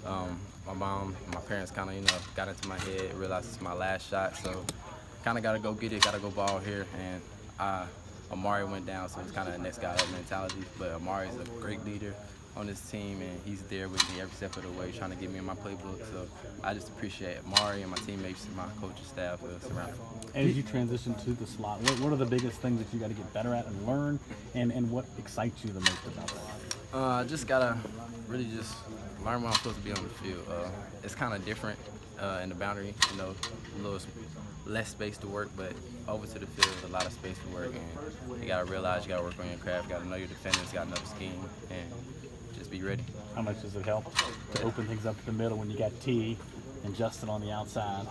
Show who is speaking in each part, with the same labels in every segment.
Speaker 1: My mom, my parents kind of, got into my head, realized it's my last shot, so kind of got to go get it, got to go ball here, and Amari went down, so it's kind of a next guy up mentality. But Amari's a great leader on this team, and he's there with me every step of the way, trying to get me in my playbook. So I just appreciate Amari and my teammates and my coaching staff surrounding me.
Speaker 2: As you transition to the slot, what are the biggest things that you got to get better at and learn, and what excites you the most about that?
Speaker 1: I just gotta really just learn what I'm supposed to be on the field. It's kind of different in the boundary, a little less space to work, but over to the field, a lot of space to work, and you gotta realize you gotta work on your craft, you gotta know your defenders, gotta know the scheme, and just be ready.
Speaker 2: How much does it help to open things up to the middle when you got T and Justin on the outside,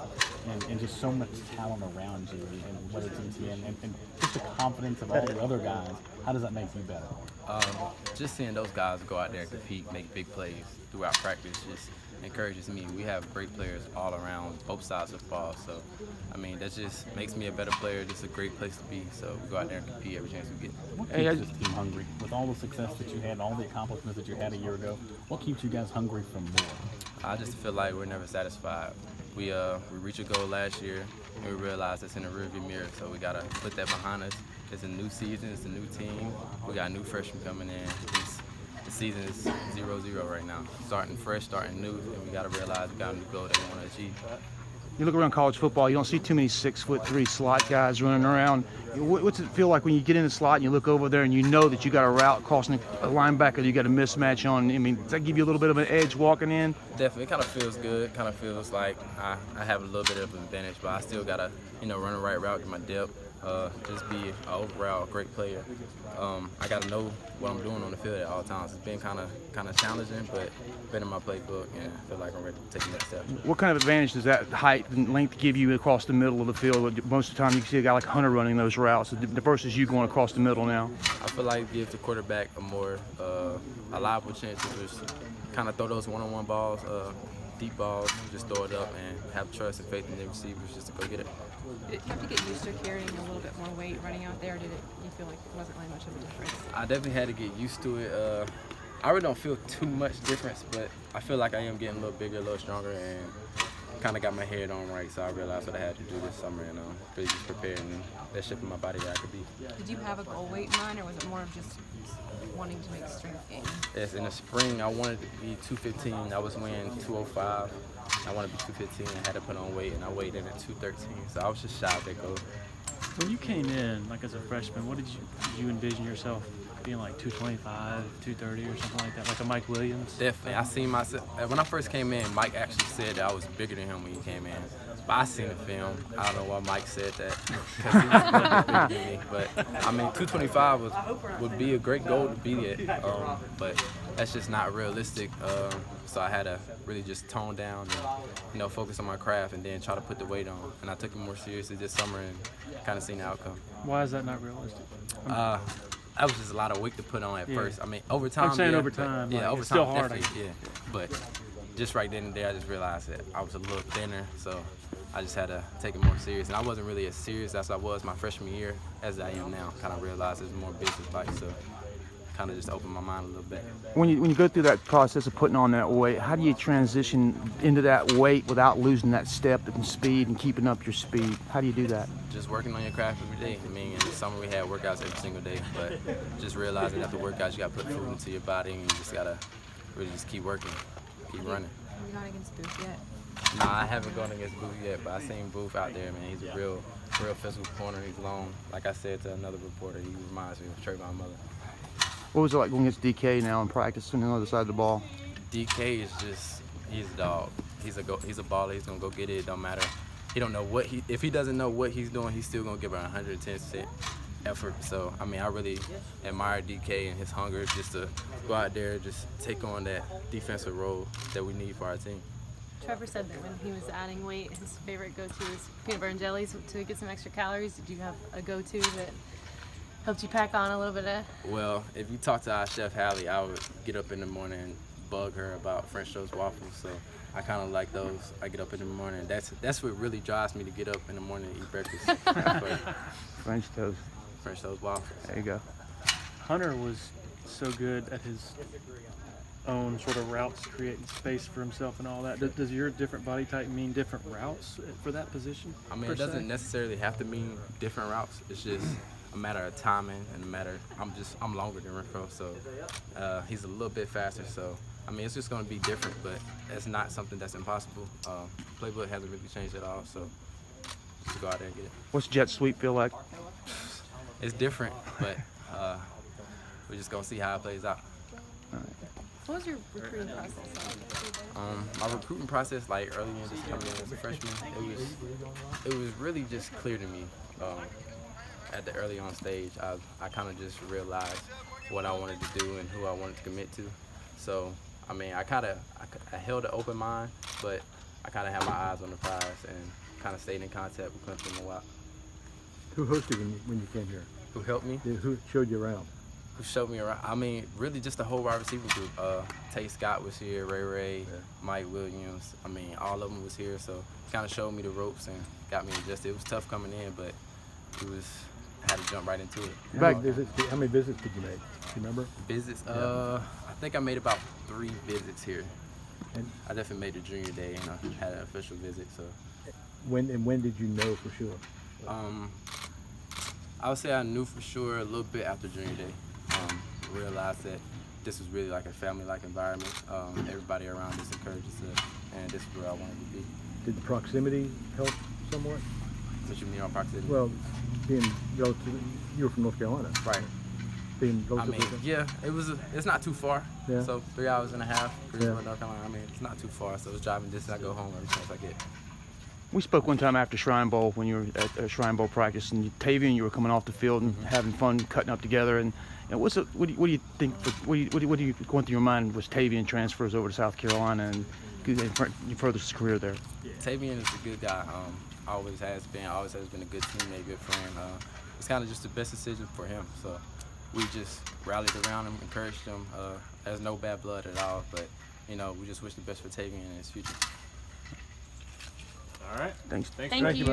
Speaker 2: and just so much talent around you, and whether it's ETN and just the confidence of all the other guys? How does that make you better?
Speaker 1: Just seeing those guys go out there and compete, make big plays throughout practice, just encourages me. We have great players all around both sides of the ball, so that just makes me a better player. This is a great place to be, so we go out there and compete every chance we get.
Speaker 2: What keeps this team hungry? With all the success that you had and all the accomplishments that you had a year ago, what keeps you guys hungry for more?
Speaker 1: I just feel like we're never satisfied. We reached a goal last year, and we realized it's in the rearview mirror, so we gotta put that behind us. It's a new season, it's a new team. We got new freshmen coming in. The season is 0-0 right now. Starting fresh, starting new, and we gotta realize we got a new goal that we wanna achieve.
Speaker 3: You look around college football, you don't see too many 6'3" slot guys running around. What's it feel like when you get in the slot and you look over there and you know that you got a route crossing a linebacker, you got a mismatch on? Does that give you a little bit of an edge walking in?
Speaker 1: Definitely, it kind of feels good. Kind of feels like I have a little bit of an advantage, but I still gotta, run the right route, get my depth, just be an overall great player. I gotta know what I'm doing on the field at all times. It's been kind of challenging, but been in my playbook, and I feel like I'm ready to take the next step.
Speaker 3: What kind of advantage does that height and length give you across the middle of the field? Most of the time, you see a guy like Hunter running those routes versus you going across the middle now.
Speaker 1: I feel like it gives the quarterback a more reliable chance to just kind of throw those one-on-one balls, deep balls, just throw it up and have trust and faith in the receivers just to go get it.
Speaker 4: Did you have to get used to carrying a little bit more weight running out there? Did you feel like it wasn't really much of a difference?
Speaker 1: I definitely had to get used to it. I really don't feel too much difference, but I feel like I am getting a little bigger, a little stronger, and kind of got my head on right, so I realized what I had to do this summer, and really just preparing that shape of my body where I could be.
Speaker 4: Did you have a goal weight in mind, or was it more of just wanting to make strength gain?
Speaker 1: Yes, in the spring, I wanted to be 215. I was weighing 205. I wanted to be 215 and had to put on weight, and I weighed in at 213, so I was just shy of that goal.
Speaker 5: When you came in, like as a freshman, what did you envision yourself being, like 225, 230 or something like that, like a Mike Williams?
Speaker 1: Definitely. I seen myself, when I first came in, Mike actually said that I was bigger than him when he came in. But I seen the film. I don't know why Mike said that, because he was a little bit bigger than me. But 225 would be a great goal to be at, but that's just not realistic. So I had to really just tone down and focus on my craft, and then try to put the weight on. And I took it more seriously this summer and kind of seen the outcome.
Speaker 5: Why is that not realistic?
Speaker 1: That was just a lot of weight to put on at first. Over time.
Speaker 5: I'm saying over time.
Speaker 1: Yeah, over
Speaker 5: it's
Speaker 1: time,
Speaker 5: still hard.
Speaker 1: definitely. Yeah, but just right then and there, I just realized that I was a little thinner, so I just had to take it more serious. And I wasn't really as serious as I was my freshman year as I am now. Kind of realized it's more business-like, so kind of just opened my mind a little bit.
Speaker 3: When you go through that process of putting on that weight, how do you transition into that weight without losing that step and speed and keeping up your speed? How do you do that?
Speaker 1: Just working on your craft every day. In the summer we had workouts every single day, but just realizing after workouts you got to put food into your body, and you just got to really just keep working, keep running.
Speaker 4: Have you gone against Booth yet?
Speaker 1: Nah, I haven't gone against Booth yet, but I seen Booth out there, man. He's a real physical corner. He's long. Like I said to another reporter, he reminds me of Trayvon Mullen.
Speaker 3: What was it like going against DK now in practice on the other side of the ball?
Speaker 1: DK is he's a dog. He's a baller. He's gonna go get it. It don't matter. He don't know if he doesn't know what he's doing, he's still gonna give it 110% effort. So I really admire DK and his hunger just to go out there, just take on that defensive role that we need for our team.
Speaker 6: Trevor said that when he was adding weight, his favorite go-to is peanut butter and jellies to get some extra calories. Did you have a go-to that helped you pack on a little bit of?
Speaker 1: Well, if you talk to our chef Hallie, I would get up in the morning and bug her about French toast waffles. So I kind of like those. I get up in the morning. That's what really drives me to get up in the morning and eat breakfast.
Speaker 3: French toast.
Speaker 1: French toast waffles.
Speaker 3: There you go.
Speaker 5: Hunter was so good at his own sort of routes, creating space for himself and all that. Does your different body type mean different routes for that position?
Speaker 1: I mean,
Speaker 5: per
Speaker 1: it doesn't
Speaker 5: se?
Speaker 1: necessarily have to mean different routes. It's just a matter of timing and a matter. I'm longer than Renfro, so he's a little bit faster. So I mean, it's just going to be different, but it's not something that's impossible. Playbook hasn't really changed at all, so just go out there and get it.
Speaker 3: What's jet sweep feel like?
Speaker 1: It's different, but we're just gonna see how it plays out.
Speaker 4: What was your recruiting process like?
Speaker 1: My recruiting process, like early in, just coming in as a freshman, it was really just clear to me. At the early on stage, I kind of just realized what I wanted to do and who I wanted to commit to. So, I mean, I held an open mind, but I kind of had my eyes on the prize and kind of stayed in contact with Clemson a lot.
Speaker 7: Who hosted when you came here?
Speaker 1: Who helped me?
Speaker 7: Who showed you around?
Speaker 1: Who showed me around? I mean, really just the whole wide receiver group. Tay Scott was here, Ray,
Speaker 7: Yeah.
Speaker 1: Mike Williams. I mean, all of them was here, so kind of showed me the ropes and got me adjusted. It was tough coming in, but I had to jump right into it.
Speaker 7: How many visits did you make? Do you remember?
Speaker 1: Visits? I think I made about 3 visits here.
Speaker 7: And
Speaker 1: I definitely made the junior day and I had an official visit. So,
Speaker 7: when did you know for sure?
Speaker 1: I would say I knew for sure a little bit after junior day. Realized that this was really like a family-like environment. Everybody around us encouraged us, and this is where I wanted to be.
Speaker 7: Did the proximity help somewhat?
Speaker 1: What you mean on proximity?
Speaker 7: Well, being relatively, you were from North Carolina.
Speaker 1: right.
Speaker 7: Being
Speaker 1: I
Speaker 7: relatively.
Speaker 1: mean, yeah, it's not too far.
Speaker 7: Yeah.
Speaker 1: So 3 hours and a half, Greensboro,
Speaker 7: Yeah.
Speaker 1: North Carolina. I mean, it's not too far. So it's driving distance. I go home every chance I get.
Speaker 3: We spoke one time after Shrine Bowl when you were at Shrine Bowl practice, and Tavian, you were coming off the field and having fun, cutting up together. And what do you think? What do you going through your mind was Tavian transfers over to South Carolina and furthers his career there?
Speaker 1: Tavian is a good guy. Always has been a good teammate, good friend. It's kind of just the best decision for him. So we just rallied around him, encouraged him. There's no bad blood at all, but we just wish the best for Tavian and his future.
Speaker 5: All right.
Speaker 3: Thanks.
Speaker 6: Thank you.